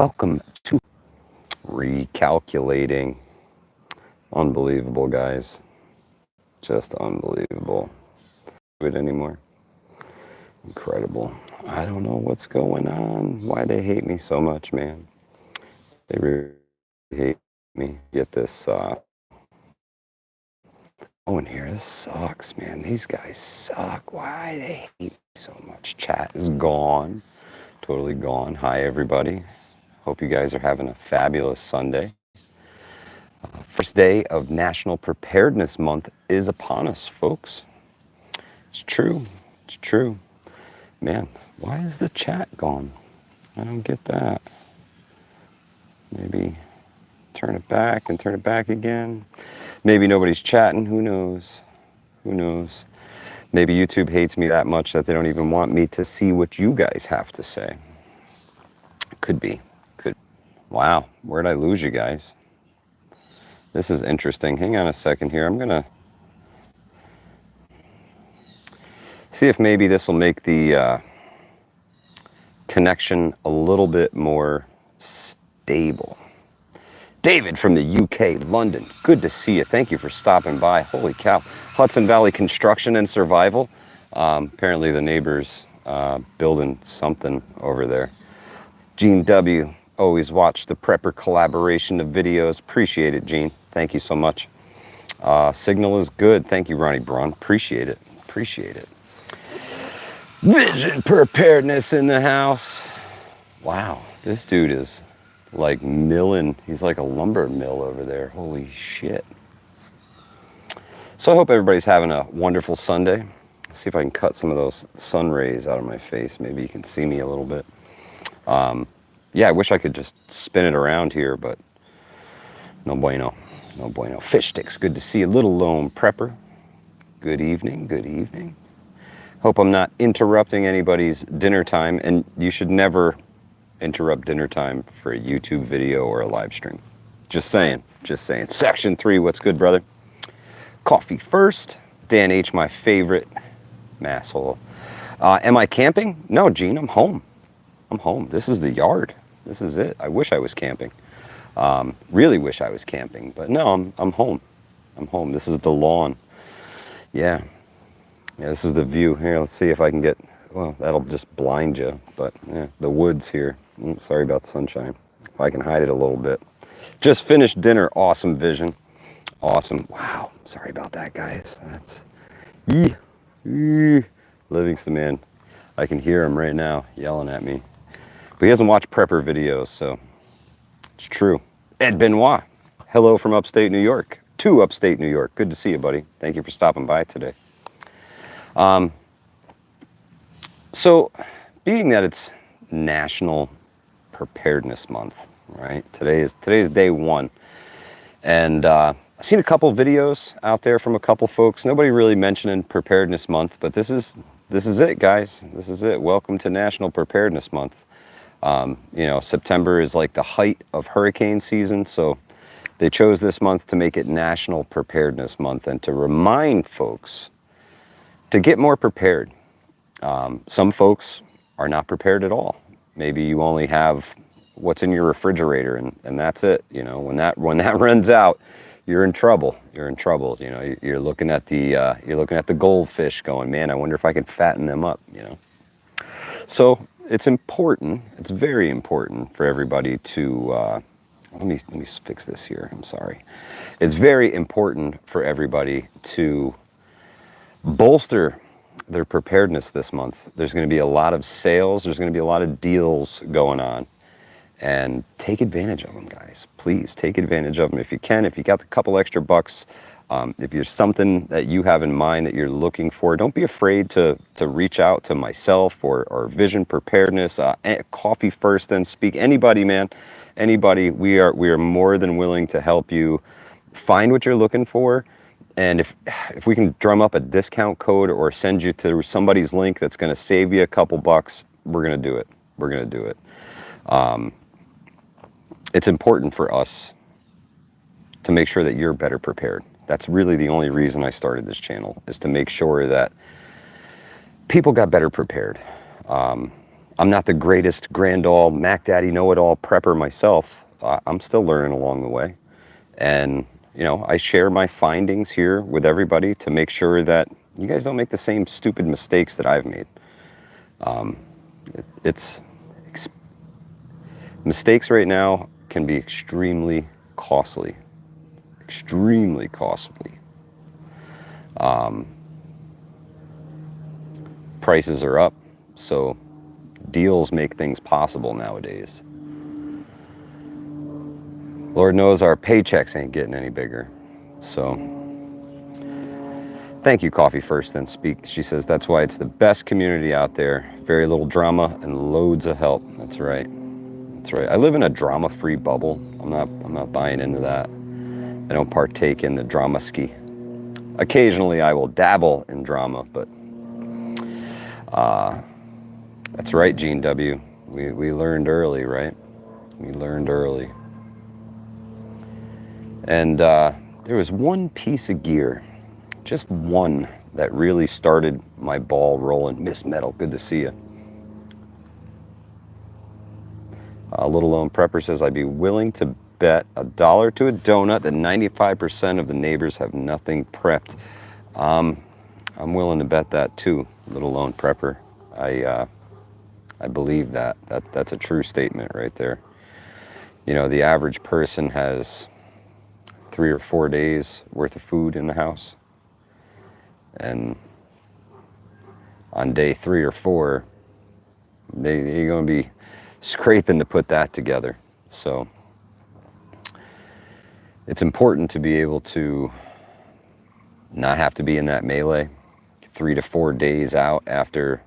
welcome to Recalculating. Unbelievable, guys. Just unbelievable. Do it anymore. Incredible. I don't know what's going on. Why they hate me so much, man. They really hate me. Get this, oh, in here, this sucks, man. These guys suck. Why they hate me so much? Chat is gone. Totally gone. Hi, everybody. Hope you guys are having a fabulous Sunday. First day of National Preparedness Month is upon us, folks. It's true. It's true. Man, why is the chat gone? I don't get that. Maybe turn it back and turn it back again. Maybe nobody's chatting. Who knows? Who knows? Maybe YouTube hates me that much that they don't even want me to see what you guys have to say. Could be. Could. Wow. Where'd I lose you guys? This is interesting. Hang on a second here. I'm going to see if maybe this will make the connection a little bit more stable. David from the UK, London. Good to see you. Thank you for stopping by. Holy cow. Hudson Valley Construction and Survival. Apparently the neighbors building something over there. Gene W. Always watch the Prepper collaboration of videos. Appreciate it, Gene. Thank you so much. Signal is good. Thank you, Ronnie Braun. Appreciate it. Appreciate it. Vision Preparedness in the house. Wow, this dude is like milling. He's like a lumber mill over there. Holy shit. So I hope everybody's having a wonderful Sunday. Let's see if I can cut some of those sun rays out of my face. Maybe you can see me a little bit. Yeah, I wish I could just spin it around here, but no bueno. No bueno. Fish sticks, good to see you. Little Lone Prepper. Good evening, good evening. Hope I'm not interrupting anybody's dinner time, and you should never interrupt dinner time for a YouTube video or a live stream. Just saying, just saying. Section 3, what's good, brother? Coffee first. Dan H, my favorite masshole. Am I camping? No, Gene, I'm home. I'm home. This is the yard. This is it. I wish I was camping. Really wish I was camping, but no, I'm home. I'm home. This is the lawn. Yeah. Yeah, this is the view. Here, let's see if I can get, well, that'll just blind you, but yeah, the woods here. Sorry about sunshine. If I can hide it a little bit. Just finished dinner. Awesome vision. Awesome. Wow. Sorry about that, guys. That's, Livingston, man. I can hear him right now yelling at me. But he doesn't watch prepper videos, so it's true. Ed Benoit. Hello from upstate New York. To upstate New York. Good to see you, buddy. Thank you for stopping by today. So, being that it's National Preparedness Month, right? Today is day one, and I've seen a couple videos out there from a couple folks. Nobody really mentioning Preparedness Month, but this is it, guys. This is it. Welcome to National Preparedness Month. You know, September is like the height of hurricane season, so they chose this month to make it National Preparedness Month and to remind folks to get more prepared. Some folks are not prepared at all. Maybe you only have what's in your refrigerator and that's it. You know, when that runs out, you're in trouble. You're in trouble. You know, you're looking at the goldfish going, man, I wonder if I can fatten them up, you know. So it's important, it's very important for everybody to, let me fix this here, I'm sorry. It's very important for everybody to bolster their preparedness this month. There's going to be a lot of sales, there's going to be a lot of deals going on, and take advantage of them, guys. Please take advantage of them if you can. If you got a couple extra bucks, if there's something that you have in mind that you're looking for, don't be afraid to reach out to myself or Vision Preparedness, Coffee First Then Speak. Anybody, man, anybody. We are more than willing to help you find what you're looking for. And if we can drum up a discount code or send you to somebody's link that's going to save you a couple bucks, we're going to do it. We're going to do it. It's important for us to make sure that you're better prepared. That's really the only reason I started this channel, is to make sure that people got better prepared. I'm not the greatest grand all Mac Daddy know-it-all prepper myself. I'm still learning along the way. And, you know, I share my findings here with everybody to make sure that you guys don't make the same stupid mistakes that I've made. Mistakes right now can be extremely costly. Extremely costly. Prices are up, so deals make things possible nowadays. Lord knows our paychecks ain't getting any bigger. So, thank you, Coffee First Then Speak. She says that's why it's the best community out there. Very little drama and loads of help. That's right. That's right. I live in a drama-free bubble. I'm not buying into that. I don't partake in the drama ski. Occasionally I will dabble in drama, but that's right, Gene W. We learned early, right? We learned early. And there was one piece of gear, just one, that really started my ball rolling. Miss Metal, good to see you. Little Lone Prepper says, I'd be willing to bet $1 to a donut that 95% of the neighbors have nothing prepped. I'm willing to bet that too, Little Lone Prepper. I believe that. That's a true statement right there. You know, the average person has 3 or 4 days worth of food in the house. And on day 3 or 4, you're going to be scraping to put that together. So it's important to be able to not have to be in that melee 3 to 4 days out after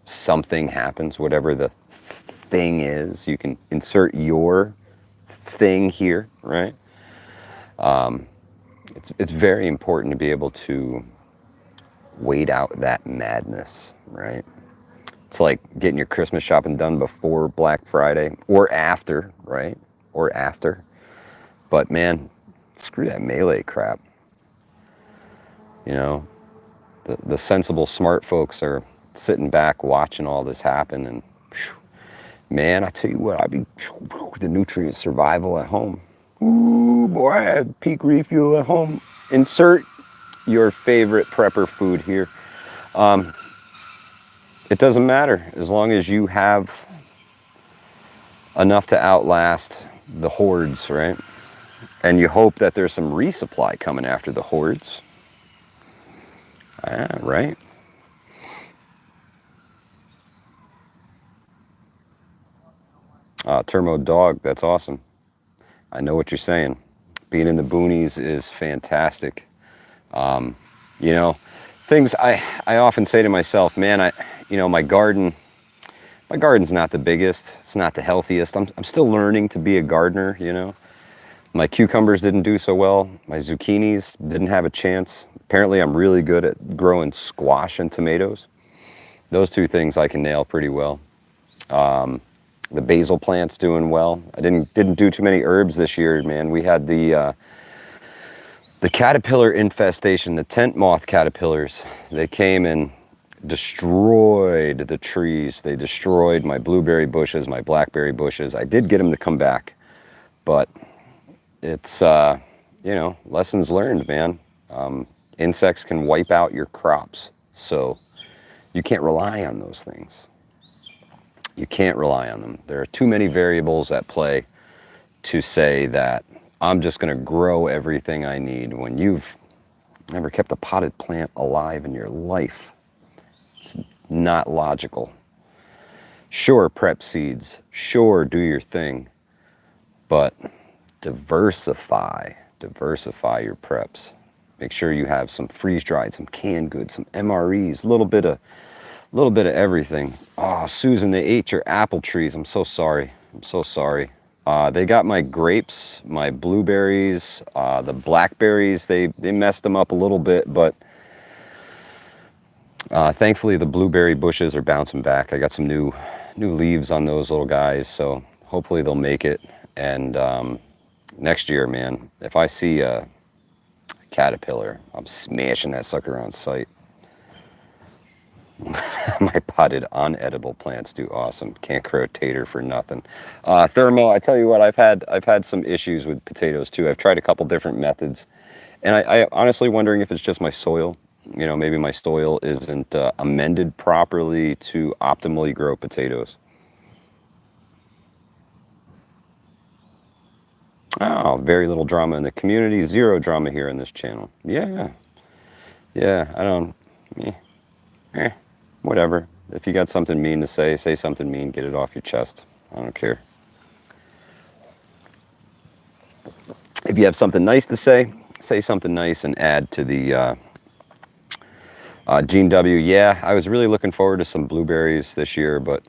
something happens, whatever the thing is. You can insert your thing here, right? It's very important to be able to wait out that madness, right? It's like getting your Christmas shopping done before Black Friday or after, right? Or after. But man, screw that melee crap. You know, the sensible, smart folks are sitting back watching all this happen, and man, I tell you what, I'd be the nutrient survival at home. Ooh, boy, I had peak refuel at home. Insert your favorite prepper food here. It doesn't matter as long as you have enough to outlast the hordes, right? And you hope that there's some resupply coming after the hordes. Right? Termo Dog, that's awesome. I know what you're saying. Being in the boonies is fantastic. You know, things I often say to myself, man, my garden's not the biggest. It's not the healthiest. I'm still learning to be a gardener, you know. My cucumbers didn't do so well. My zucchinis didn't have a chance. Apparently, I'm really good at growing squash and tomatoes. Those two things I can nail pretty well. The basil plant's doing well. I didn't do too many herbs this year, man. We had the caterpillar infestation, the tent moth caterpillars. They came and destroyed the trees. They destroyed my blueberry bushes, my blackberry bushes. I did get them to come back, but it's, lessons learned, man. Insects can wipe out your crops, so you can't rely on those things. You can't rely on them. There are too many variables at play to say that I'm just going to grow everything I need when you've never kept a potted plant alive in your life. It's not logical. Sure, prep seeds. Sure, do your thing. But diversify your preps. Make sure you have some freeze-dried, some canned goods, some MREs, a little bit of everything. Oh, Susan, they ate your apple trees. I'm so sorry. They got my grapes, my blueberries, the blackberries. They messed them up a little bit, but thankfully the blueberry bushes are bouncing back. I got some new leaves on those little guys, so hopefully they'll make it. And next year, man, if I see a caterpillar, I'm smashing that sucker on sight. My potted unedible plants do awesome. Can't grow a tater for nothing. Thermo, I tell you what, I've had some issues with potatoes too. I've tried a couple different methods, and I honestly wondering if it's just my soil. You know, maybe my soil isn't amended properly to optimally grow potatoes. Oh, very little drama in the community. Zero drama here in this channel. Yeah, yeah. I don't. Eh, eh, whatever. If you got something mean to say something mean. Get it off your chest. I don't care. If you have something nice to say something nice and add to the Gene W. Yeah, I was really looking forward to some blueberries this year, but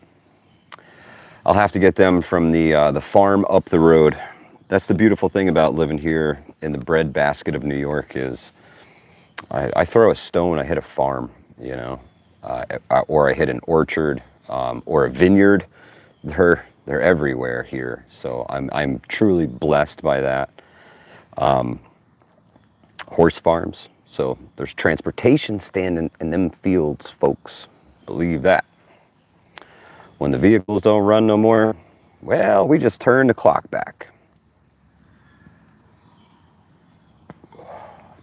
I'll have to get them from the farm up the road. That's the beautiful thing about living here in the breadbasket of New York is I throw a stone, I hit a farm, you know, or I hit an orchard or a vineyard. They're everywhere here, so I'm truly blessed by that. Horse farms, so there's transportation standing in them fields, folks. Believe that. When the vehicles don't run no more, well, we just turn the clock back.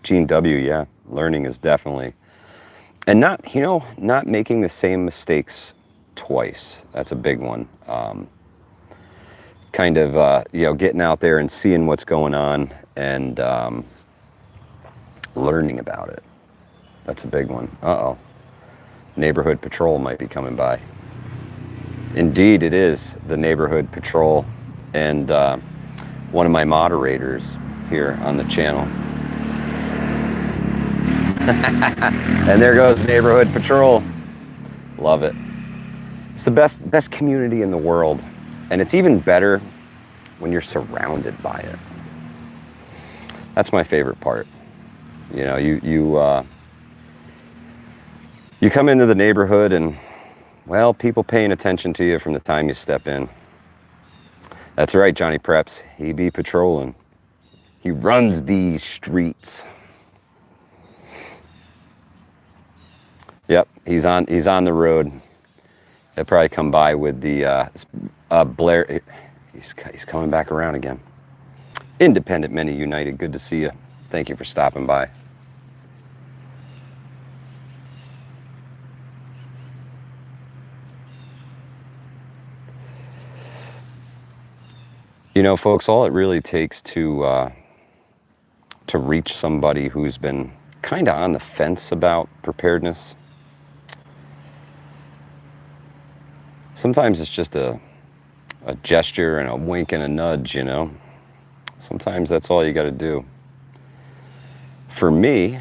Gene W, yeah, learning is definitely, and not, you know, not making the same mistakes twice. That's a big one. Kind of, you know, getting out there and seeing what's going on and learning about it. That's a big one. Uh-oh. Neighborhood patrol might be coming by. Indeed, it is the neighborhood patrol and one of my moderators here on the channel. And there goes neighborhood patrol. Love it. It's the best community in the world, and it's even better when you're surrounded by it. That's my favorite part. You know, you come into the neighborhood and, well, people paying attention to you from the time you step in. That's right, Johnny Preps. He be patrolling. He runs these streets. Yep, he's on the road. They'll probably come by with the Blair. He's coming back around again. Independent Many United, good to see you. Thank you for stopping by. You know, folks, all it really takes to reach somebody who's been kind of on the fence about preparedness. Sometimes it's just a gesture and a wink and a nudge, you know. Sometimes that's all you got to do. For me,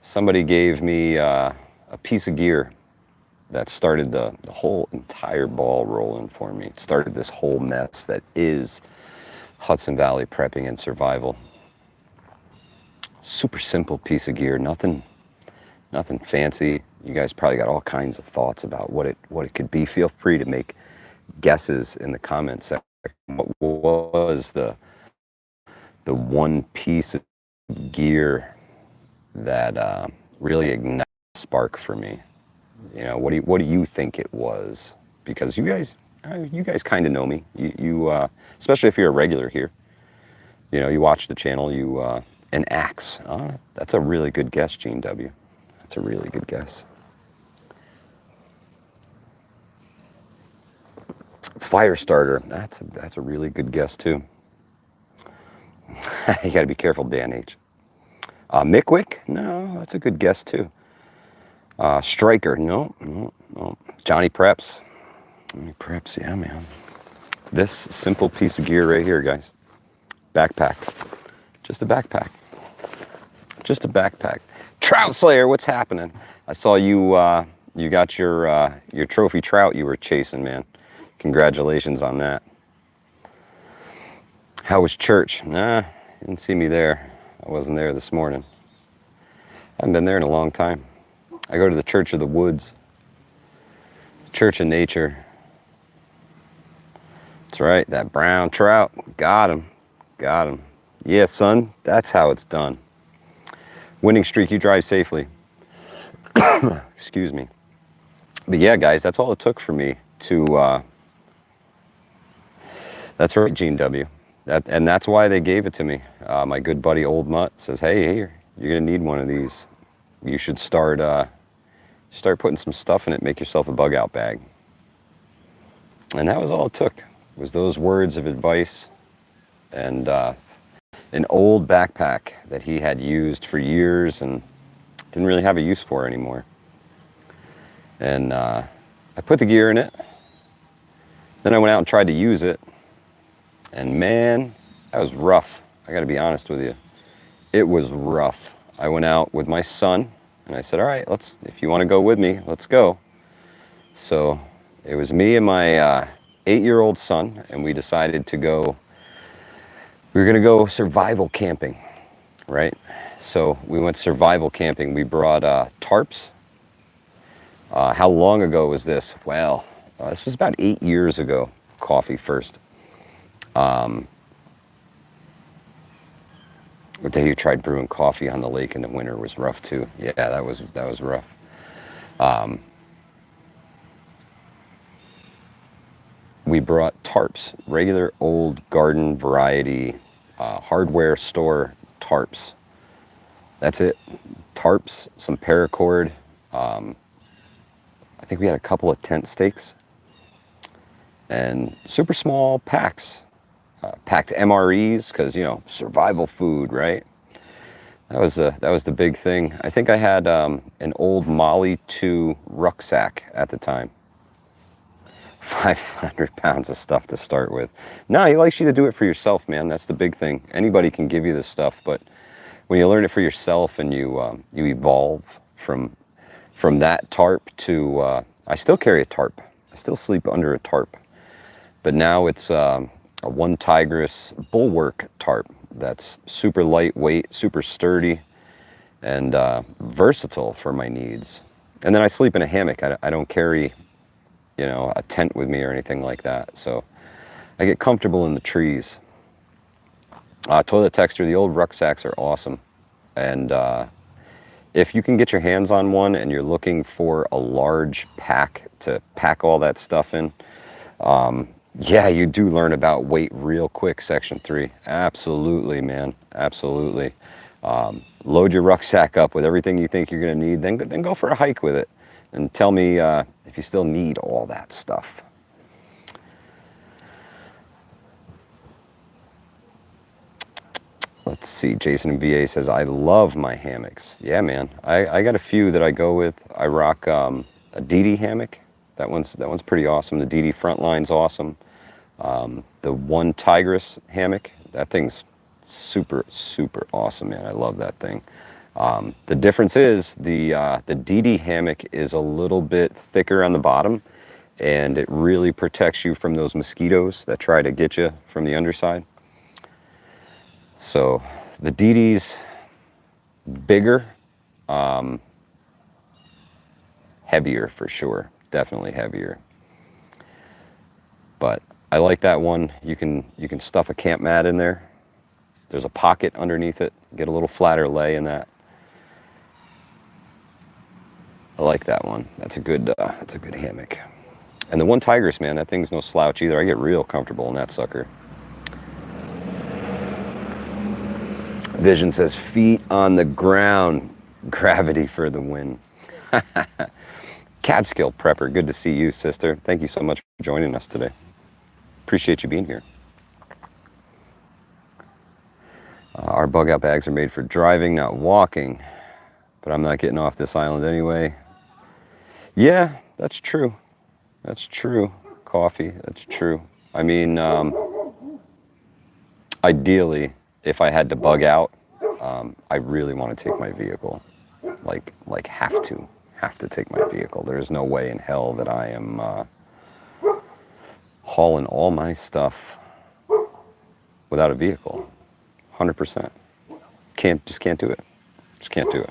somebody gave me a piece of gear that started the whole entire ball rolling for me. It started this whole mess that is Hudson Valley prepping and survival. Super simple piece of gear, nothing fancy. You guys probably got all kinds of thoughts about what it could be. Feel free to make guesses in the comments section. What was the one piece of gear that really ignited a spark for me? You know, what do you think it was? Because you guys kind of know me. You especially if you're a regular here. You know, you watch the channel. An axe. That's a really good guess, Gene W. That's a really good guess. Fire starter. That's a really good guess too. You got to be careful, Dan H. Mickwick? No, that's a good guess too. Striker? No. Johnny Preps. Johnny Preps, yeah, man. This simple piece of gear right here, guys. Backpack. Just a backpack. Just a backpack. Trout Slayer, what's happening? I saw you. You got your trophy trout you were chasing, man. Congratulations on that. How was church? Nah, didn't see me there. I wasn't there this morning. I haven't been there in a long time. I go to the Church of the Woods. Church of Nature. That's right, that brown trout. Got him. Got him. Yeah, son, that's how it's done. Winning streak, you drive safely. Excuse me. But yeah, guys, that's all it took for me to, that's right, Gene W. And that's why they gave it to me. My good buddy Old Mutt says, hey, here, you're gonna need one of these. You should start putting some stuff in it, make yourself a bug out bag. And that was all it took, was those words of advice and an old backpack that he had used for years and didn't really have a use for anymore. And I put the gear in it. Then I went out and tried to use it. And man, that was rough. I gotta be honest with you. It was rough. I went out with my son and I said, all right, if you wanna go with me, let's go. So it was me and my 8-year-old son, and we decided to go, we were gonna go survival camping, right? So we went survival camping. We brought tarps. How long ago was this? Well, this was about 8 years ago, coffee first. The day you tried brewing coffee on the lake in the winter was rough too. Yeah, that was rough. We brought tarps, regular old garden variety, hardware store tarps. That's it. Tarps, some paracord. I think we had a couple of tent stakes and super small packs. Packed MREs, because survival food, right? That was the big thing. I think I had an old Molly 2 rucksack at the time. 500 pounds of stuff to start with. No, he likes you to do it for yourself, man. That's the big thing. Anybody can give you this stuff, but when you learn it for yourself and you evolve from that tarp to, I still carry a tarp. I still sleep under a tarp, but now it's a One Tigris Bulwark tarp that's super lightweight, super sturdy, and versatile for my needs. And then I sleep in a hammock. I don't carry, a tent with me or anything like that. So I get comfortable in the trees. Toilet Texture, the old rucksacks are awesome. And if you can get your hands on one and you're looking for a large pack to pack all that stuff in, yeah, you do learn about weight real quick, Section 3. Absolutely, man. Absolutely. Load your rucksack up with everything you think you're going to need, then go for a hike with it. And tell me if you still need all that stuff. Let's see, Jason in VA says, I love my hammocks. Yeah, man. I got a few that I go with. I rock a DD hammock. That one's pretty awesome. The DD Frontline's awesome. The One Tigris hammock, that thing's super, super awesome, man. I love that thing. The difference is the DD hammock is a little bit thicker on the bottom, and it really protects you from those mosquitoes that try to get you from the underside. So the DD's bigger, heavier for sure, definitely heavier. But I like that one. You can stuff a camp mat in there. There's a pocket underneath it. Get a little flatter lay in that. I like that one. That's a good hammock. And the One Tigris, man, that thing's no slouch either. I get real comfortable in that sucker. Vision says, feet on the ground, gravity for the win. Catskill Prepper, good to see you, sister. Thank you so much for joining us today. Appreciate you being here. Our bug out bags are made for driving, not walking, but I'm not getting off this island anyway. Yeah, that's true. That's true. Coffee, that's true. I mean, ideally, if I had to bug out, I really want to take my vehicle. Like have to take my vehicle. There's no way in hell that I am hauling all my stuff without a vehicle. 100%. Just can't do it. Just can't do it.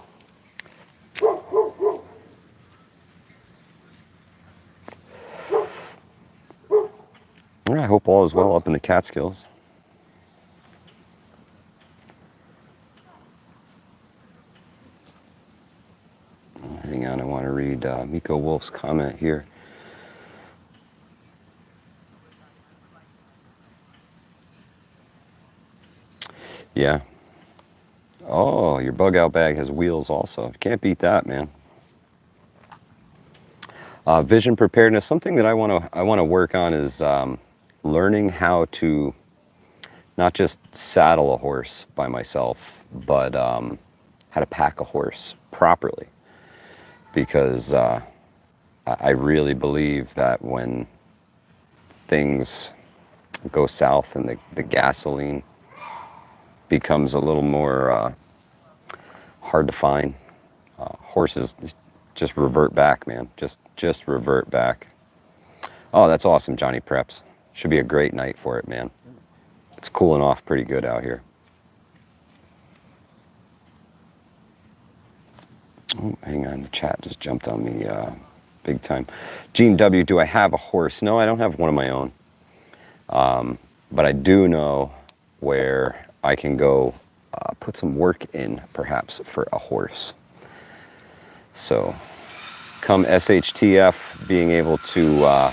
All right, I hope all is well up in the Catskills. Hang on, I want to read Miko Wolf's comment here. Yeah. Oh, your bug out bag has wheels also. Can't beat that, man. Vision preparedness. Something that I want to work on is learning how to not just saddle a horse by myself, but how to pack a horse properly. Because I really believe that when things go south and the gasoline becomes a little more hard to find, horses just revert back, man. Just revert back. Oh, that's awesome, Johnny Preps. Should be a great night for it, man. It's cooling off pretty good out here. Oh, hang on, the chat just jumped on me big time. Gene W, do I have a horse? No, I don't have one of my own. But I do know where I can go put some work in, perhaps, for a horse. So, come SHTF, being able to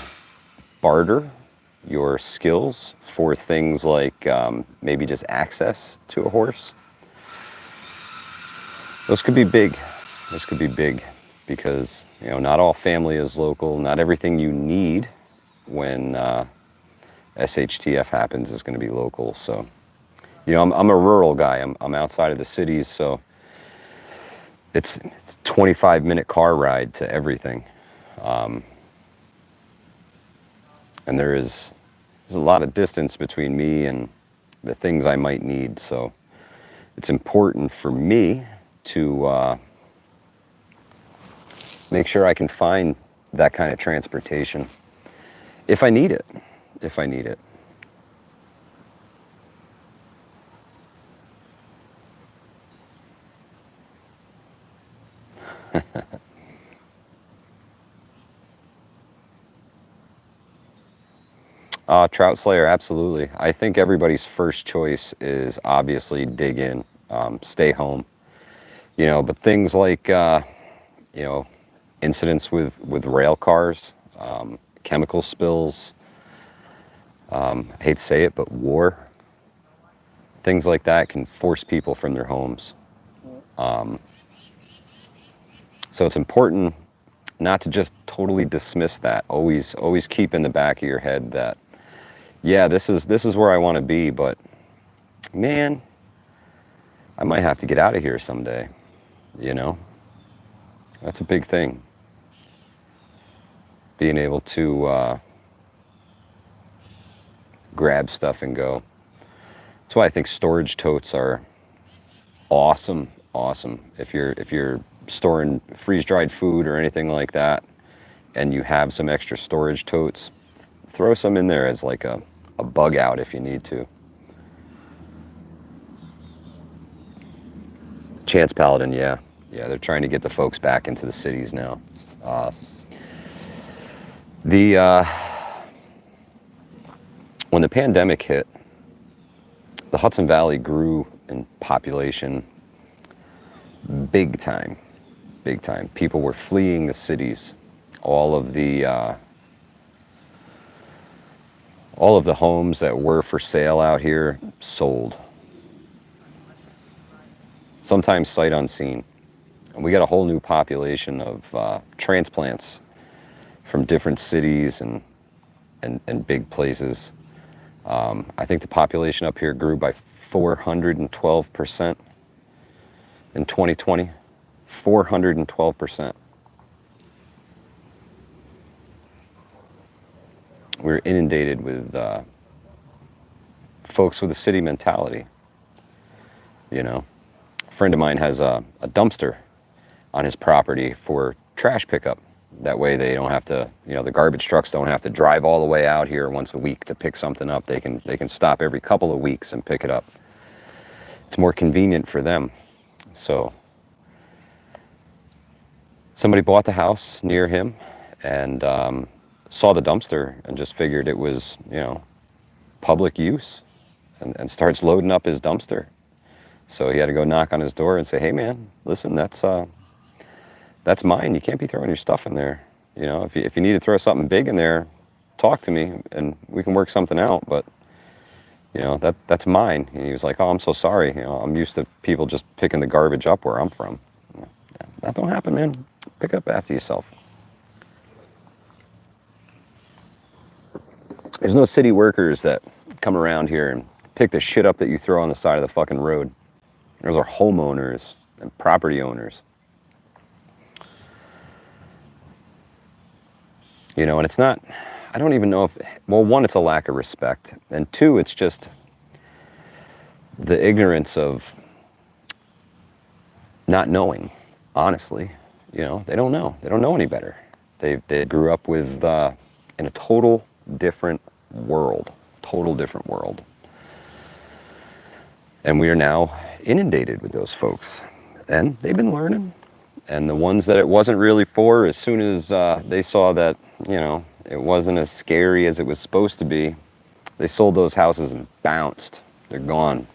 barter your skills for things like maybe just access to a horse. Those could be big. Those could be big because, you know, not all family is local. Not everything you need when SHTF happens is going to be local. So, you know, I'm a rural guy. I'm outside of the cities, so it's a 25-minute car ride to everything. And there's a lot of distance between me and the things I might need. So it's important for me to make sure I can find that kind of transportation if I need it. If I need it. Trout Slayer, absolutely. I think everybody's first choice is obviously dig in, stay home. You know, but things like, you know, incidents with rail cars, chemical spills, I hate to say it, but war, things like that can force people from their homes. So it's important not to just totally dismiss that. Always keep in the back of your head that, yeah, this is where I want to be, but man, I might have to get out of here someday, you know? That's a big thing. Being able to grab stuff and go. That's why I think storage totes are awesome. If you're storing freeze-dried food or anything like that, and you have some extra storage totes, throw some in there as like a bug out if you need to. Chance Paladin, yeah, they're trying to get the folks back into the cities now. When the pandemic hit, the Hudson Valley grew in population big time. People were fleeing the cities. All of the homes that were for sale out here sold. Sometimes sight unseen. And we got a whole new population of transplants from different cities and big places. I think the population up here grew by 412% in 2020. 412%. We were inundated with folks with a city mentality. You know, a friend of mine has a dumpster on his property for trash pickup. That way they don't have to, you know, the garbage trucks don't have to drive all the way out here once a week to pick something up. They can stop every couple of weeks and pick it up. It's more convenient for them. So somebody bought the house near him and saw the dumpster and just figured it was, you know, public use and starts loading up his dumpster. So he had to go knock on his door and say, hey man, listen, that's that's mine. You can't be throwing your stuff in there. You know, if you need to throw something big in there, talk to me and we can work something out. But you know, that's mine. And he was like, oh, I'm so sorry. You know, I'm used to people just picking the garbage up where I'm from. Yeah, that don't happen, man. Pick up after yourself. There's no city workers that come around here and pick the shit up that you throw on the side of the fucking road. Those are homeowners and property owners. You know, and it's not, I don't even know if, well, one, it's a lack of respect. And two, it's just the ignorance of not knowing, honestly. You know, they don't know. They don't know any better. They grew up with, in a total different world. Total different world. And we are now inundated with those folks. And they've been learning. And the ones that it wasn't really for, as soon as they saw that, you know, it wasn't as scary as it was supposed to be, they sold those houses and bounced. They're gone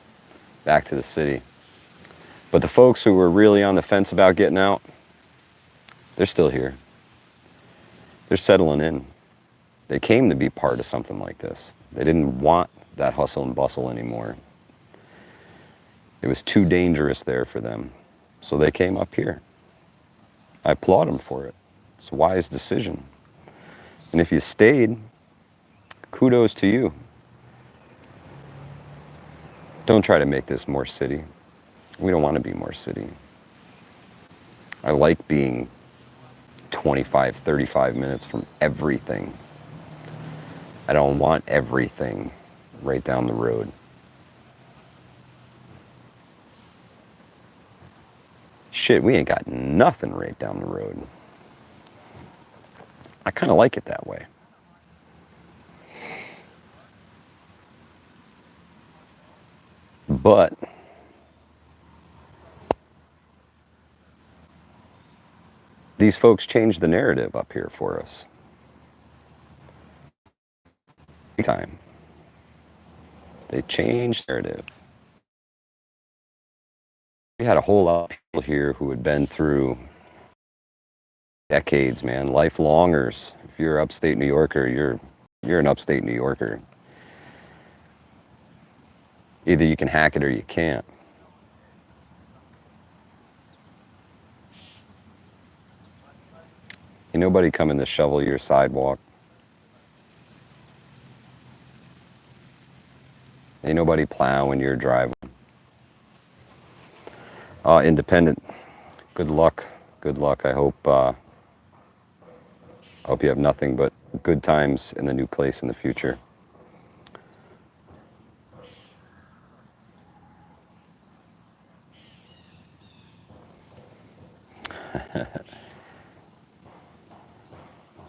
back to the city. But the folks who were really on the fence about getting out, they're still here. They're settling in. They came to be part of something like this. They didn't want that hustle and bustle anymore. It was too dangerous there for them. So they came up here. I applaud them for it. It's a wise decision. And if you stayed, kudos to you. Don't try to make this more city. We don't want to be more city. I like being 25, 35 minutes from everything. I don't want everything right down the road. Shit, we ain't got nothing right down the road. I kind of like it that way. But these folks changed the narrative up here for us. Time. They changed the narrative. We had a whole lot of people here who had been through decades, man, lifelongers. If you're an upstate New Yorker, you're an upstate New Yorker. Either you can hack it or you can't. Ain't nobody coming to shovel your sidewalk. Ain't nobody plowing your driveway. Independent. Good luck. Good luck. I hope you have nothing but good times in the new place in the future.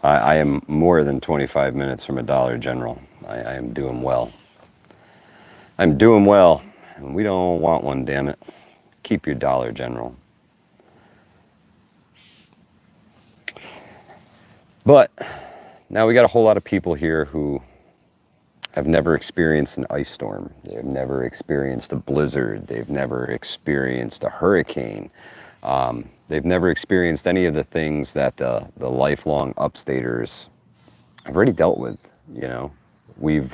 I am more than 25 minutes from a Dollar General. I am doing well. I'm doing well, and we don't want one, damn it. Keep your Dollar General. But now we got a whole lot of people here who have never experienced an ice storm. They've never experienced a blizzard. They've never experienced a hurricane. They've never experienced any of the things that the lifelong upstaters have already dealt with. You know, we've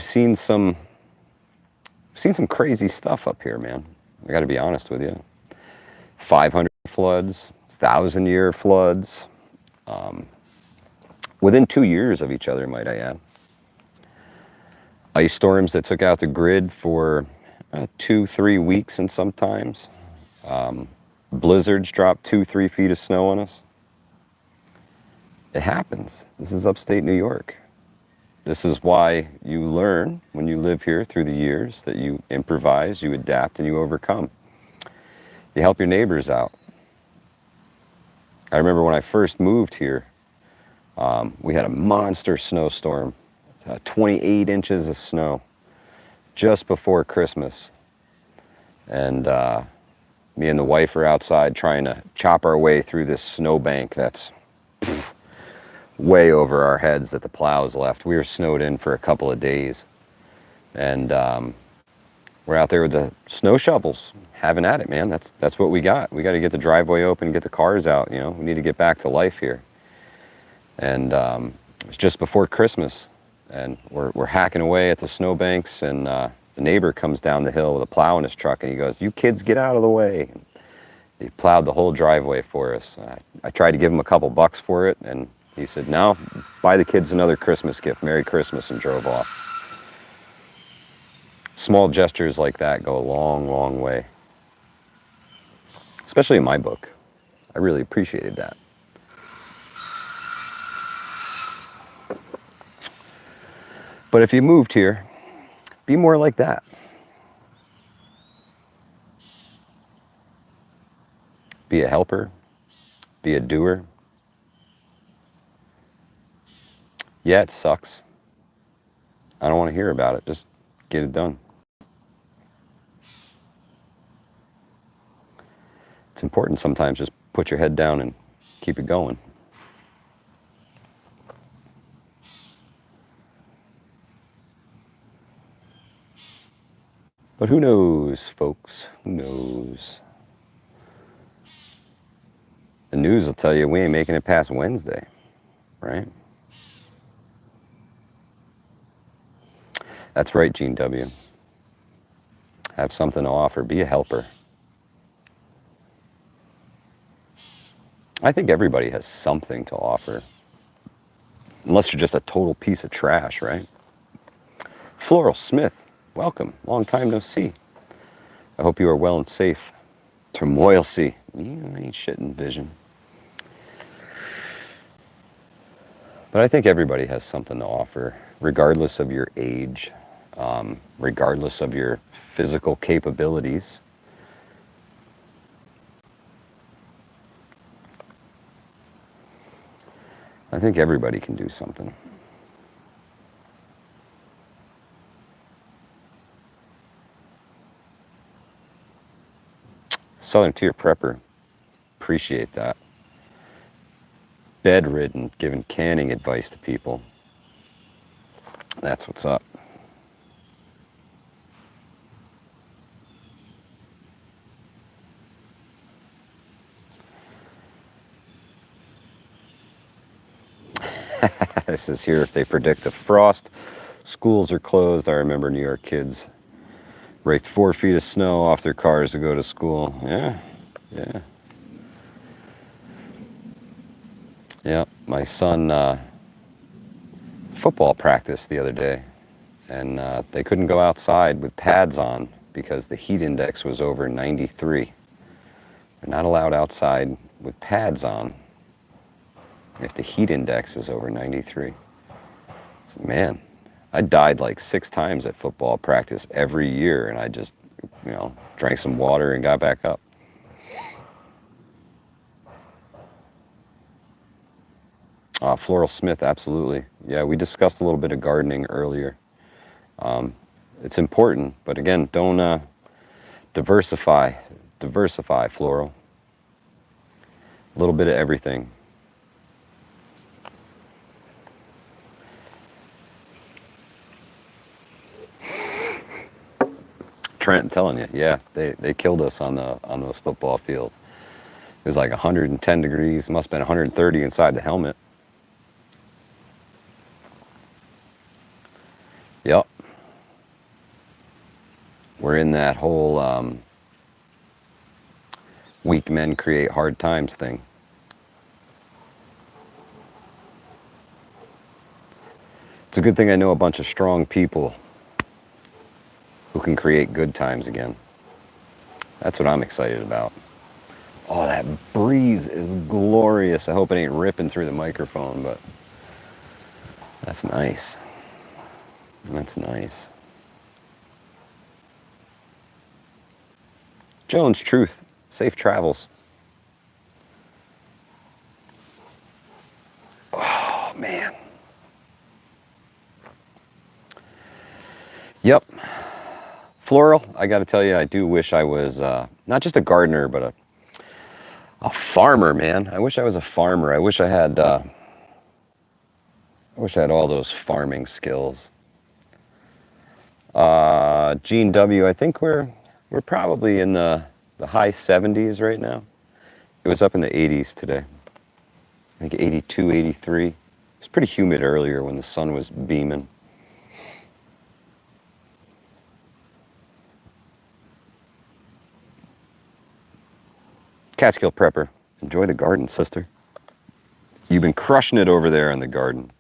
seen some crazy stuff up here, man. I got to be honest with you. 500 floods, 1,000-year floods, within 2 years of each other, might I add. Ice storms that took out the grid for 2-3 weeks, and sometimes blizzards dropped 2-3 feet of snow on us. It happens. This is upstate New York. This is why you learn when you live here through the years that you improvise, you adapt, and you overcome. You help your neighbors out. I remember when I first moved here, we had a monster snowstorm, 28 inches of snow just before Christmas. And me and the wife are outside trying to chop our way through this snowbank that's way over our heads that the plows left. We were snowed in for a couple of days. And we're out there with the snow shovels, having at it, man. That's what we got. We got to get the driveway open, get the cars out. You know, we need to get back to life here. And it was just before Christmas, and we're hacking away at the snowbanks, and the neighbor comes down the hill with a plow in his truck, and he goes, "You kids, get out of the way." He plowed the whole driveway for us. I tried to give him a couple bucks for it, and he said, "No, buy the kids another Christmas gift. Merry Christmas," and drove off. Small gestures like that go a long, long way. Especially in my book. I really appreciated that. But if you moved here, be more like that. Be a helper. Be a doer. Yeah, it sucks. I don't want to hear about it. Just get it done. It's important sometimes just put your head down and keep it going. But who knows, folks? Who knows? The news will tell you we ain't making it past Wednesday, right? That's right, Gene W. Have something to offer. Be a helper. I think everybody has something to offer. Unless you're just a total piece of trash, right? Floral Smith, welcome. Long time no see. I hope you are well and safe. Turmoil-see. You ain't shitting vision. But I think everybody has something to offer, regardless of your age, regardless of your physical capabilities. I think everybody can do something. Southern Tier Prepper, appreciate that. Bedridden, giving canning advice to people. That's what's up. This is here if they predict a frost. Schools are closed. I remember New York kids raked 4 feet of snow off their cars to go to school. Yeah. Yeah, my son football practice the other day, and they couldn't go outside with pads on because the heat index was over 93. They're not allowed outside with pads on if the heat index is over 93. So, man, I died like 6 times at football practice every year, and I just, drank some water and got back up. Floral Smith, absolutely. Yeah, we discussed a little bit of gardening earlier. It's important, but again, don't diversify, Floral. A little bit of everything. Trent, I'm telling you, yeah, they killed us on those football fields. It was like 110 degrees, must have been 130 inside the helmet. Yep. We're in that whole weak men create hard times thing. It's a good thing I know a bunch of strong people who can create good times again. That's what I'm excited about. Oh, that breeze is glorious. I hope it ain't ripping through the microphone, but that's nice. That's nice. Jones Truth, safe travels. Oh, man. Yep. Floral, I got to tell you, I do wish I was not just a gardener, but a farmer, man. I wish I was a farmer. I wish I had all those farming skills. Gene W, I think we're probably in the high 70s right now. It was up in the 80s today. I think 82, 83. It was pretty humid earlier when the sun was beaming. Catskill Prepper, enjoy the garden, sister. You've been crushing it over there in the garden.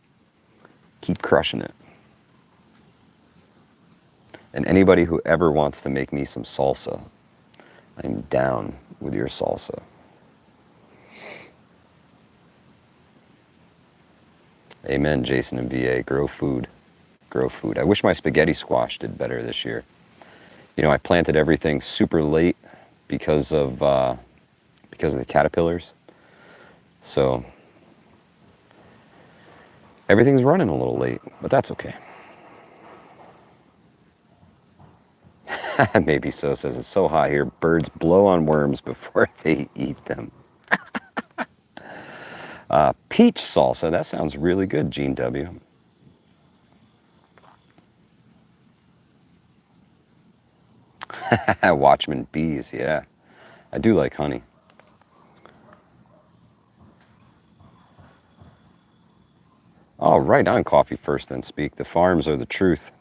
Keep crushing it. And anybody who ever wants to make me some salsa, I'm down with your salsa. Amen, Jason and VA. Grow food. Grow food. I wish my spaghetti squash did better this year. You know, I planted everything super late because of the caterpillars. So everything's running a little late, but that's okay. Maybe so says it's so hot here. Birds blow on worms before they eat them. Peach salsa, that sounds really good, Gene W. Watchman bees, yeah. I do like honey. Oh, right on, Coffee First Then Speak. The farms are the truth.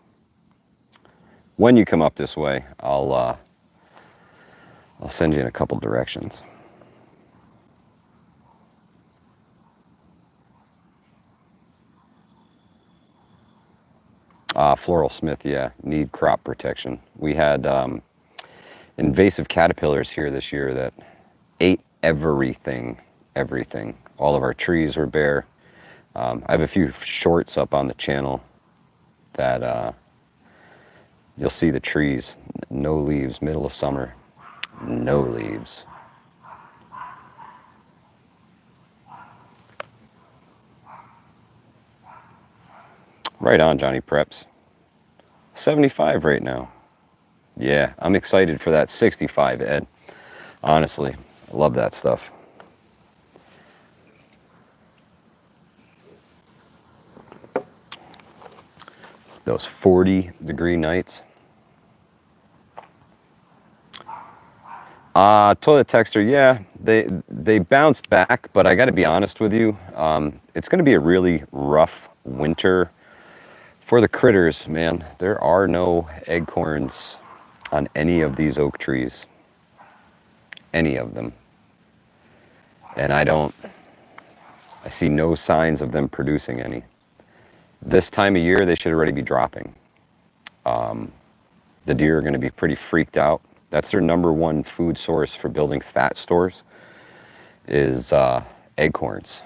When you come up this way, I'll send you in a couple directions. Floral Smith, yeah, need crop protection. We had invasive caterpillars here this year that ate everything. All of our trees were bare. I have a few shorts up on the channel that you'll see the trees, no leaves, middle of summer, no leaves. Right on, Johnny Preps. 75 right now. Yeah, I'm excited for that 65, Ed. Honestly, I love that stuff. Those 40-degree nights. Toilet texter, yeah, they bounced back, but I got to be honest with you, it's going to be a really rough winter for the critters, man. There are no acorns on any of these oak trees, any of them, and I see no signs of them producing any. This time of year, they should already be dropping. The deer are going to be pretty freaked out. That's their number one food source for building fat stores is acorns.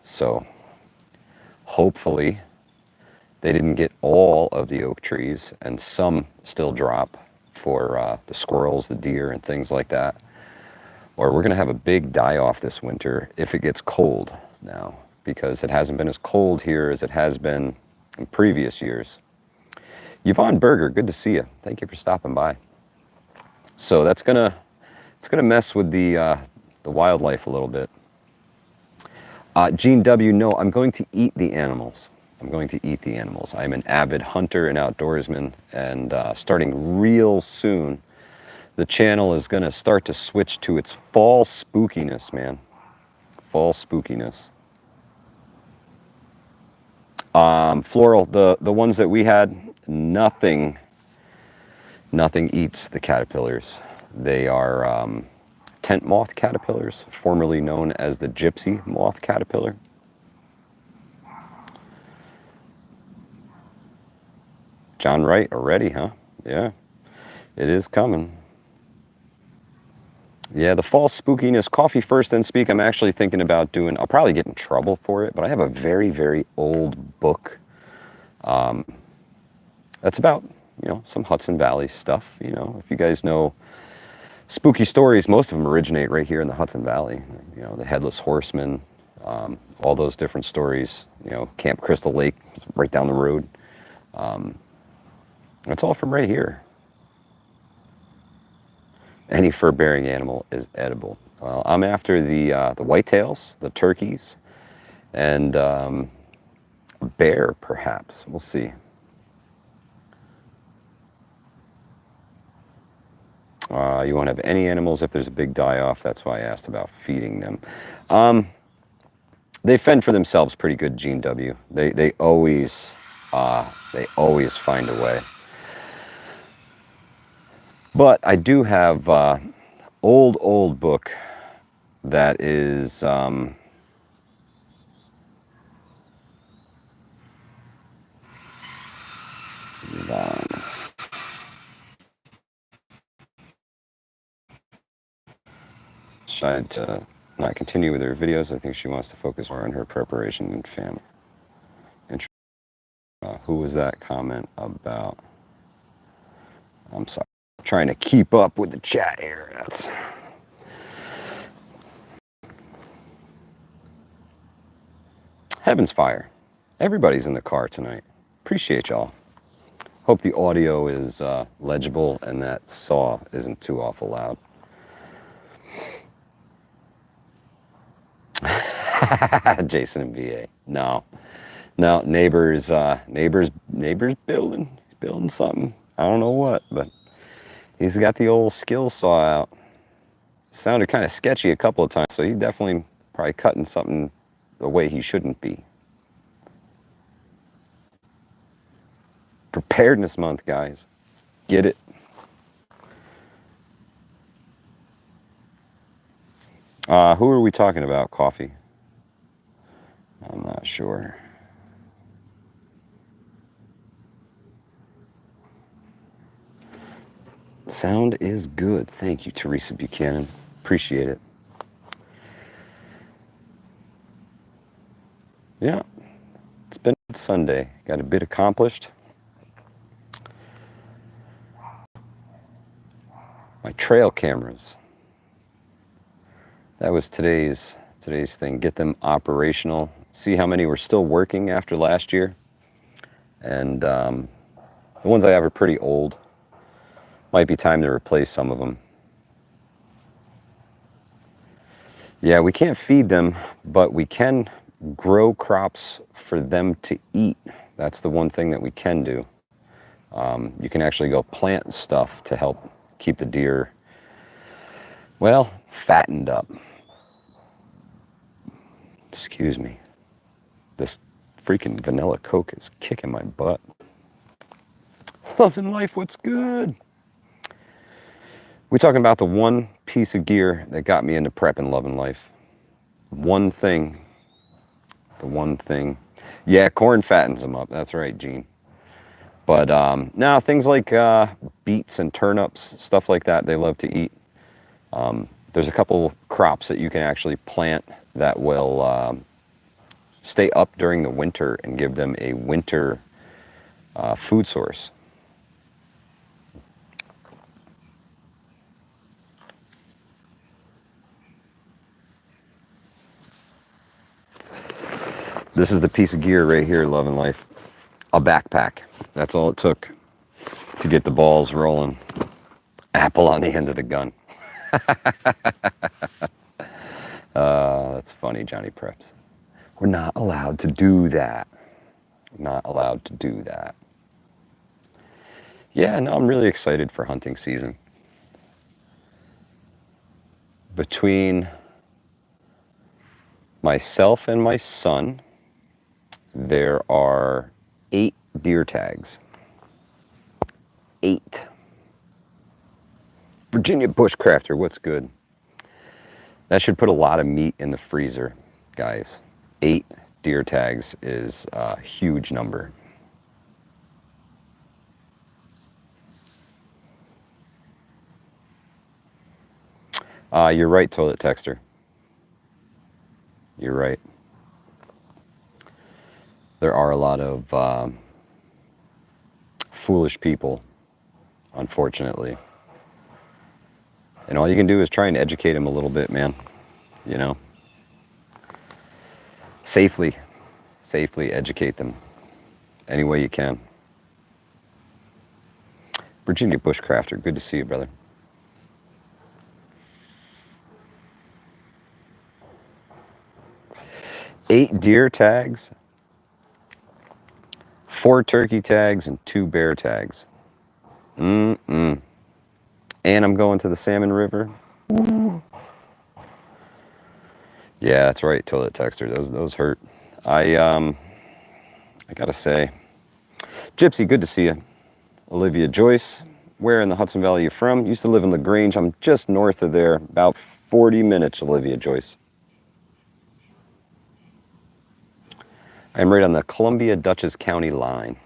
So hopefully they didn't get all of the oak trees and some still drop for the squirrels, the deer, and things like that. Or we're going to have a big die-off this winter if it gets cold now, because it hasn't been as cold here as it has been in previous years. Yvonne Berger, good to see you. Thank you for stopping by. So it's gonna mess with the wildlife a little bit. Gene W, no, I'm going to eat the animals. I'm going to eat the animals. I'm an avid hunter and outdoorsman, and starting real soon, the channel is gonna start to switch to its fall spookiness, man. Fall spookiness. Floral, the ones that we had, nothing eats the caterpillars. They are tent moth caterpillars, formerly known as the gypsy moth caterpillar. John Wright already, huh? Yeah, it is coming. Yeah, the fall spookiness, Coffee First Then Speak, I'm actually thinking about doing, I'll probably get in trouble for it, but I have a very, very old book that's about, some Hudson Valley stuff. If you guys know spooky stories, most of them originate right here in the Hudson Valley. The Headless Horseman, all those different stories, Camp Crystal Lake, right down the road. It's all from right here. Any fur-bearing animal is edible. Well, I'm after the whitetails, the turkeys, and a bear, perhaps. We'll see. You won't have any animals if there's a big die-off. That's why I asked about feeding them. They fend for themselves pretty good, Gene W. They always find a way. But I do have old book that is hold on. Decided to not continue with her videos. I think she wants to focus more on her preparation and family. Who was that comment about? I'm sorry. I'm trying to keep up with the chat here. That's Heaven's fire. Everybody's in the car tonight. Appreciate y'all. Hope the audio is legible and that saw isn't too awful loud. Jason and VA. No, neighbors building. He's building something. I don't know what, but he's got the old skill saw out. Sounded kind of sketchy a couple of times, so he's definitely probably cutting something the way he shouldn't be. Preparedness month, guys. Get it? Who are we talking about? Coffee? I'm not sure. Sound is good. Thank you, Teresa Buchanan. Appreciate it. Yeah, it's been Sunday. Got a bit accomplished. My trail cameras. That was today's thing. Get them operational. See how many were still working after last year. And the ones I have are pretty old. Might be time to replace some of them. Yeah, we can't feed them, but we can grow crops for them to eat. That's the one thing that we can do. You can actually go plant stuff to help keep the deer, well, fattened up. Excuse me. This freaking vanilla Coke is kicking my butt. Loving life, what's good? We're talking about the one piece of gear that got me into prep and loving life. One thing. The one thing. Yeah, corn fattens them up. That's right, Gene. But now things like beets and turnips, stuff like that, they love to eat. There's a couple crops that you can actually plant that will stay up during the winter and give them a winter food source. This is the piece of gear right here, loving life. A backpack. That's all it took to get the balls rolling. Apple on the end of the gun. That's funny, Johnny Preps. We're not allowed to do that. Not allowed to do that. Yeah, no, I'm really excited for hunting season. Between myself and my son, there are 8 deer tags. 8. Virginia Bushcrafter, what's good? That should put a lot of meat in the freezer, guys. 8 deer tags is a huge number. You're right, Toilet Texter. You're right. There are a lot of foolish people, unfortunately. And all you can do is try and educate them a little bit, man. You know? Safely educate them any way you can. Virginia Bushcrafter, good to see you, brother. Eight deer tags, 4 turkey tags, and 2 bear tags. And I'm going to the Salmon River. Yeah, that's right, toilet texter. Those hurt. I gotta say, Gypsy, good to see you. Olivia Joyce, where in the Hudson Valley are you from? Used to live in LaGrange. I'm just north of there, about 40 minutes, Olivia Joyce. I'm right on the Columbia-Dutchess County line.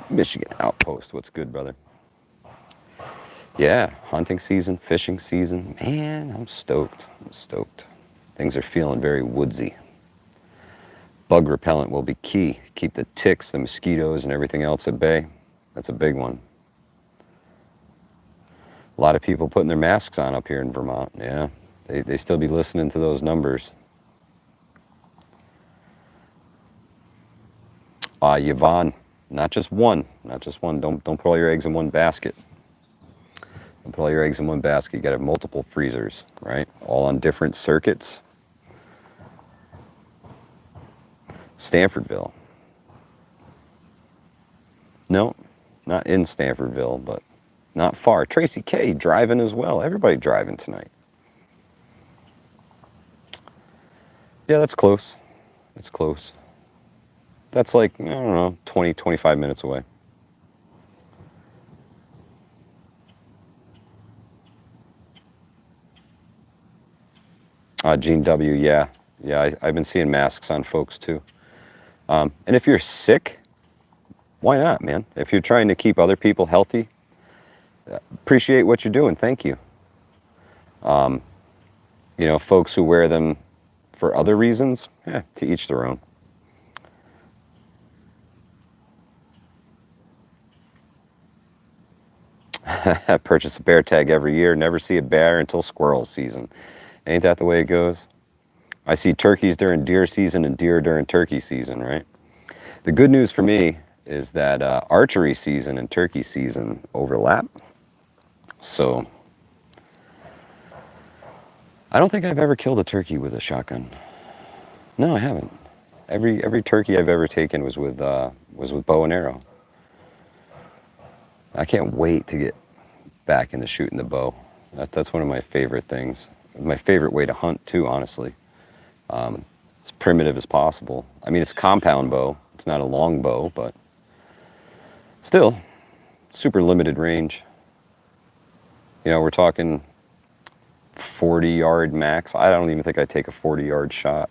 Michigan Outpost, what's good, brother? Yeah, hunting season, fishing season. Man, I'm stoked. I'm stoked. Things are feeling very woodsy. Bug repellent will be key. Keep the ticks, the mosquitoes, and everything else at bay. That's a big one. A lot of people putting their masks on up here in Vermont. Yeah, they still be listening to those numbers. Yvonne, not just one. Don't put all your eggs in one basket. Don't put all your eggs in one basket. You got to have multiple freezers, right? All on different circuits. Stanfordville. No, not in Stanfordville, but not far. Tracy K driving as well. Everybody driving tonight. Yeah, that's close. That's close. That's like, I don't know, 20, 25 minutes away. Gene W, yeah. Yeah, I've been seeing masks on folks too. And if you're sick, why not, man? If you're trying to keep other people healthy, appreciate what you're doing. Thank you. You know, folks who wear them for other reasons, to each their own. Purchase a bear tag every year, never see a bear until squirrel season. Ain't that the way it goes? I see turkeys during deer season and deer during turkey season, right? The good news for me is that archery season and turkey season overlap. So I don't think I've ever killed a turkey with a shotgun. No, I haven't. Every turkey I've ever taken was with bow and arrow. I can't wait to get back into shooting the bow. That's one of my favorite things. My favorite way to hunt too, honestly. As primitive as possible. I mean, it's a compound bow. It's not a long bow, but still, super limited range. You know, we're talking 40-yard max. I don't even think I'd take a 40-yard shot.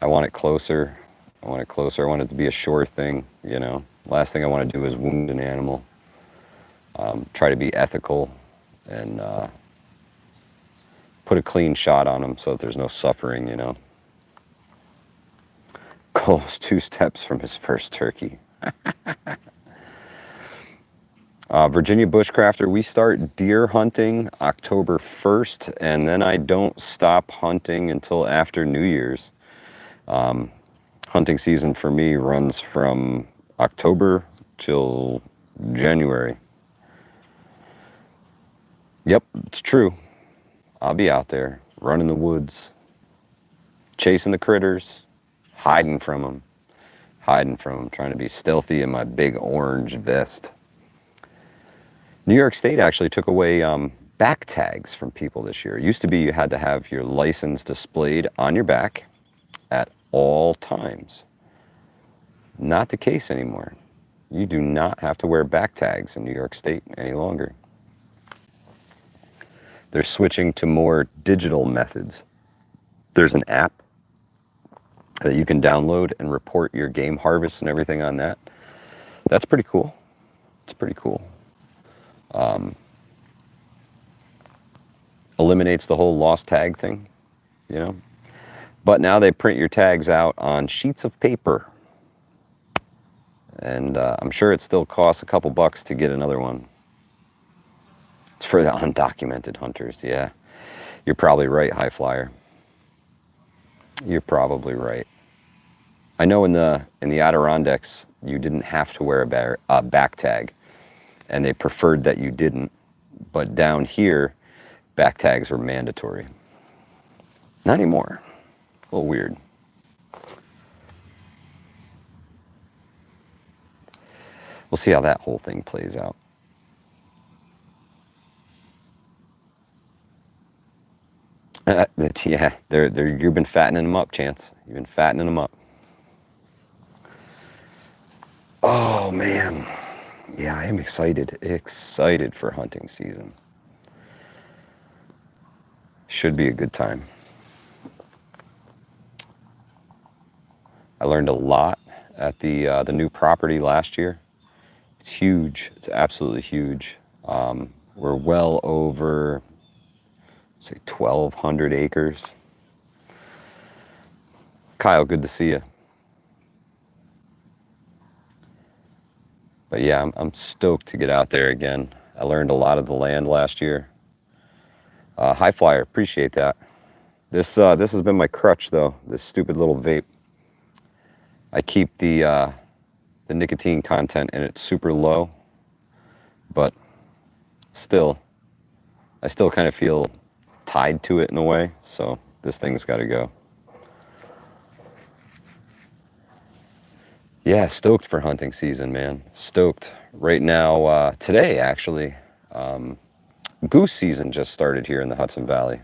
I want it closer. I want it to be a sure thing, you know. Last thing I want to do is wound an animal. Try to be ethical and put a clean shot on them so that there's no suffering, you know. Cole's 2 steps from his first turkey. Virginia Bushcrafter, we start deer hunting October 1st, and then I don't stop hunting until after New Year's. Hunting season for me runs from October till January. Yep, it's true. I'll be out there, running the woods, chasing the critters, hiding from them, trying to be stealthy in my big orange vest. New York State actually took away back tags from people this year. It used to be you had to have your license displayed on your back at all times. Not the case anymore. You do not have to wear back tags in New York State any longer. They're switching to more digital methods. There's an app that you can download and report your game harvest and everything on that. That's pretty cool. It's pretty cool. Eliminates the whole lost tag thing, you know. But now they print your tags out on sheets of paper. And I'm sure it still costs a couple bucks to get another one. It's for the undocumented hunters, yeah. You're probably right, High Flyer. You're probably right. I know in the Adirondacks, you didn't have to wear a back tag, and they preferred that you didn't. But down here, back tags were mandatory. Not anymore. A little weird. We'll see how that whole thing plays out. Yeah, you've been fattening them up, Chance. You've been fattening them up. Oh man, yeah, I am excited for hunting season. Should be a good time. I learned a lot at the new property last year. It's huge. It's absolutely huge. We're well over, say, 1,200 acres. Kyle, good to see you. But yeah, I'm stoked to get out there again. I learned a lot of the land last year. High flyer, appreciate that. This has been my crutch though. This stupid little vape. I keep the nicotine content in it super low, but still, I still kind of feel tied to it in a way. So this thing's got to go. Yeah, stoked for hunting season, man. Stoked. Right now, today actually, goose season just started here in the Hudson Valley.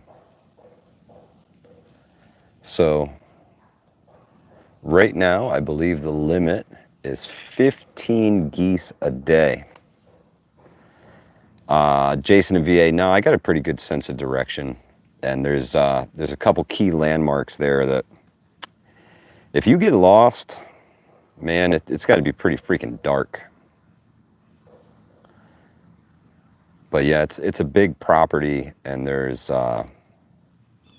So right now, I believe the limit is 15 geese a day. Jason and VA, no, I got a pretty good sense of direction. And there's a couple key landmarks there that if you get lost, man, it's got to be pretty freaking dark. But yeah, it's a big property, and there's a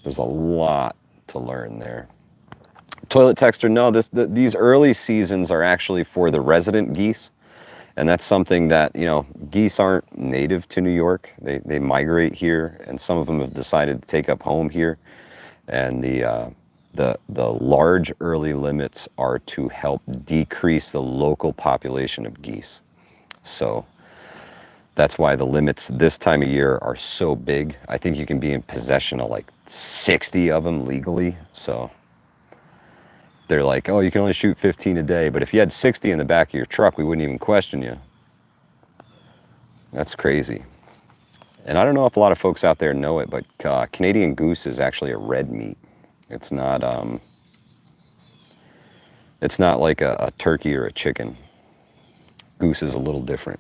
lot to learn there. Toilet texter, no, these early seasons are actually for the resident geese, and that's something that, you know, geese aren't native to New York. They migrate here, and some of them have decided to take up home here, and the large early limits are to help decrease the local population of geese. So that's why the limits this time of year are so big. I think you can be in possession of like 60 of them legally. So they're like, oh, you can only shoot 15 a day. But if you had 60 in the back of your truck, we wouldn't even question you. That's crazy. And I don't know if a lot of folks out there know it, but Canadian goose is actually a red meat. It's not like a turkey or a chicken. Goose is a little different.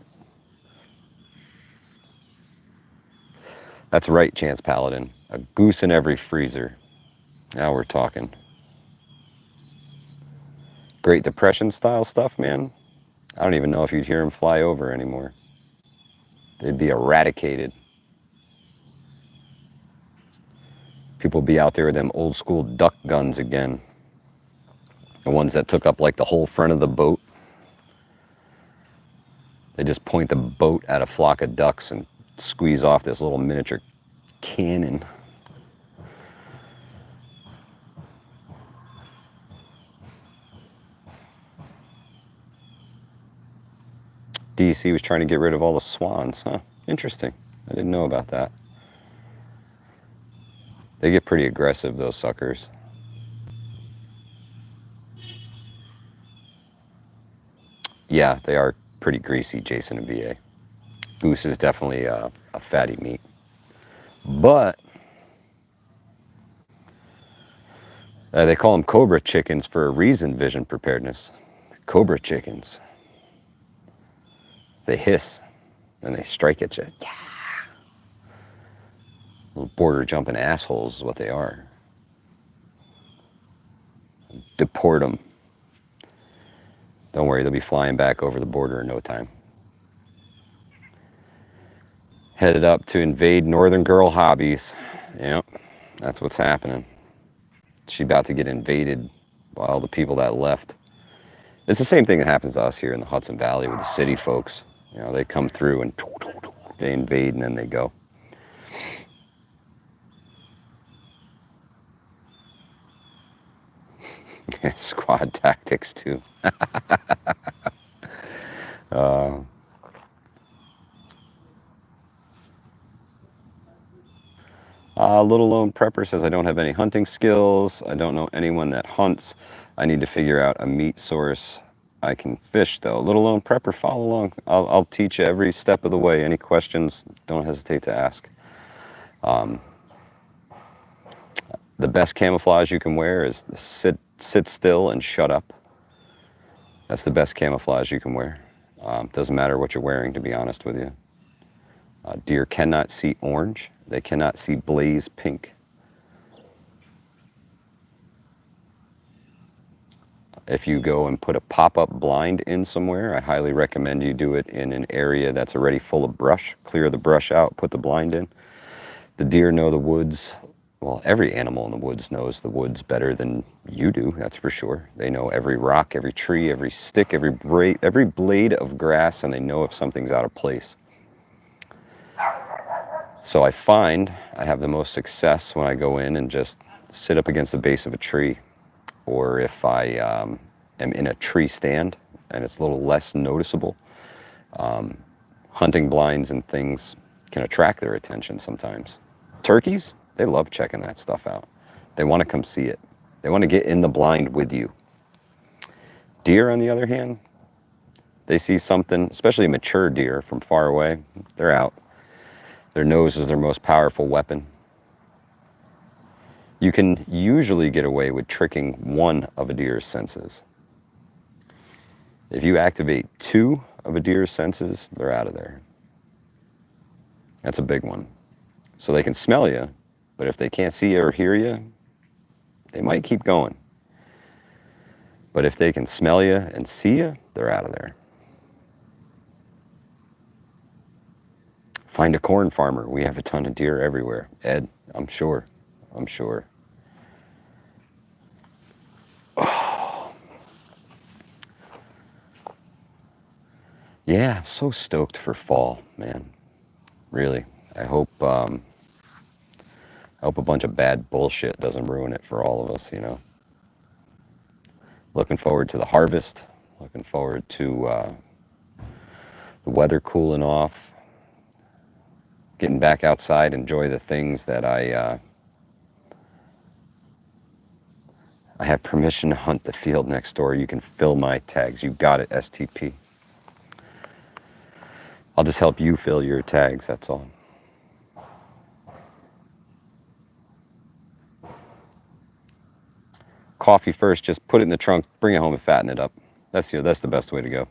That's right, Chance Paladin. A goose in every freezer. Now we're talking. Great Depression style stuff, man. I don't even know if you'd hear them fly over anymore. They'd be eradicated. People be out there with them old school duck guns again. The ones that took up like the whole front of the boat. They just point the boat at a flock of ducks and squeeze off this little miniature cannon. DC was trying to get rid of all the swans, huh? Interesting. I didn't know about that. They get pretty aggressive, those suckers. Yeah, they are pretty greasy, Jason and VA. Goose is definitely a fatty meat. But they call them cobra chickens for a reason, Vision Preparedness. Cobra chickens. They hiss and they strike at you. Yeah. Little border jumping assholes is what they are. Deport them. Don't worry, they'll be flying back over the border in no time. Headed up to invade Northern Girl Hobbies. Yep, that's what's happening. She's about to get invaded by all the people that left. It's the same thing that happens to us here in the Hudson Valley with the city folks. You know, they come through and they invade and then they go. Squad tactics too. Little Lone Prepper says, I don't have any hunting skills. I don't know anyone that hunts. I need to figure out a meat source. I can fish though. Little Lone Prepper, follow along. I'll teach you every step of the way. Any questions, don't hesitate to ask. The best camouflage you can wear is sit still and shut up. That's the best camouflage you can wear. Doesn't matter what you're wearing, to be honest with you. Deer cannot see orange. They cannot see blaze pink. If you go and put a pop-up blind in somewhere, I highly recommend you do it in an area that's already full of brush. Clear the brush out, put the blind in. The deer know the woods. Well, every animal in the woods knows the woods better than you do, that's for sure. They know every rock, every tree, every stick, every blade of grass, and they know if something's out of place. So I find I have the most success when I go in and just sit up against the base of a tree, or if I am in a tree stand and it's a little less noticeable. Hunting blinds and things can attract their attention sometimes. Turkeys, they love checking that stuff out. They want to come see it. They want to get in the blind with you. Deer, on the other hand, they see something, especially mature deer from far away, they're out. Their nose is their most powerful weapon. You can usually get away with tricking one of a deer's senses. If you activate two of a deer's senses, they're out of there. That's a big one. So they can smell you, but if they can't see you or hear you, they might keep going. But if they can smell you and see you, they're out of there. Find a corn farmer. We have a ton of deer everywhere. Ed, I'm sure. Oh. Yeah, I'm so stoked for fall, man. Really. I hope a bunch of bad bullshit doesn't ruin it for all of us, you know. Looking forward to the harvest. Looking forward to the weather cooling off. Getting back outside, enjoy the things that I have permission to hunt the field next door. You can fill my tags. You got it, STP. I'll just help you fill your tags, that's all. Coffee first, just put it in the trunk, bring it home and fatten it up. That's the best way to go.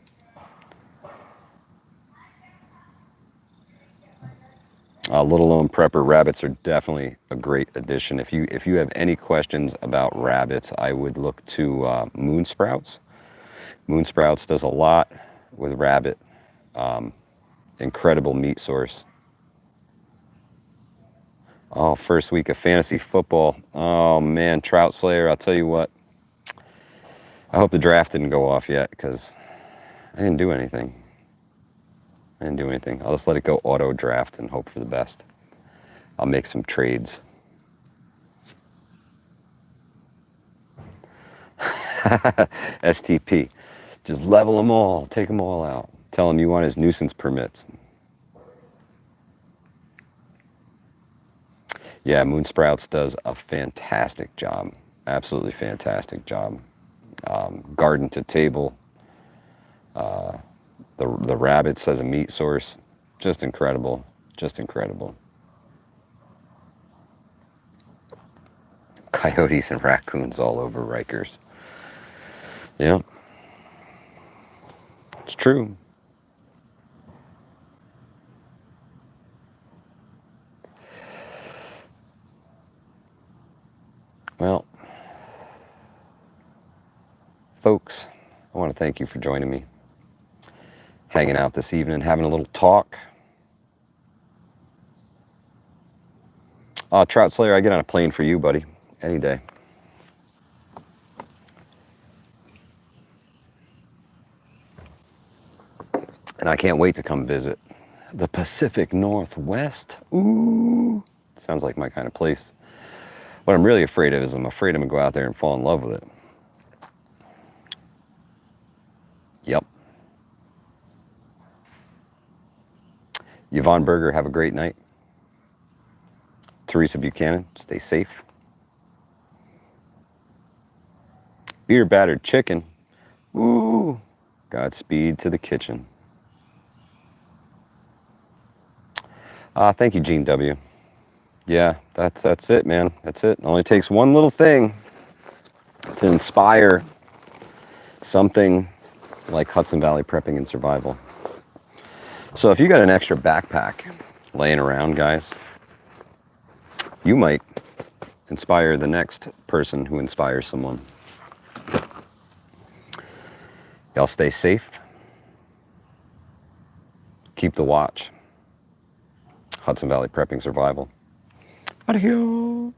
Little known prepper rabbits are definitely a great addition. If you have any questions about rabbits, I would look to Moon Sprouts. Moon Sprouts does a lot with rabbit. Incredible meat source. Oh, first week of fantasy football. Oh man, Trout Slayer, I'll tell you what. I hope the draft didn't go off yet, because I didn't do anything. I'll just let it go auto draft and hope for the best. I'll make some trades. STP. Just level them all. Take them all out. Tell him you want his nuisance permits. Yeah, Moon Sprouts does a fantastic job. Absolutely fantastic job. Garden to table. The rabbits as a meat source, just incredible, Coyotes and raccoons all over Rikers. Yeah, it's true. Well, folks, I want to thank you for joining me. Hanging out this evening, having a little talk. Trout Slayer, I get on a plane for you, buddy. Any day. And I can't wait to come visit the Pacific Northwest. Ooh, sounds like my kind of place. What I'm really afraid of is I'm afraid I'm going to go out there and fall in love with it. Yep. Yvonne Berger, have a great night. Teresa Buchanan, stay safe. Beer battered chicken. Ooh, Godspeed to the kitchen. Thank you, Gene W. Yeah, that's it, man. That's it. It only takes one little thing to inspire something like Hudson Valley Prepping and Survival. So if you got an extra backpack laying around, guys, you might inspire the next person who inspires someone. Y'all stay safe. Keep the watch. Hudson Valley Prepping Survival. Adios.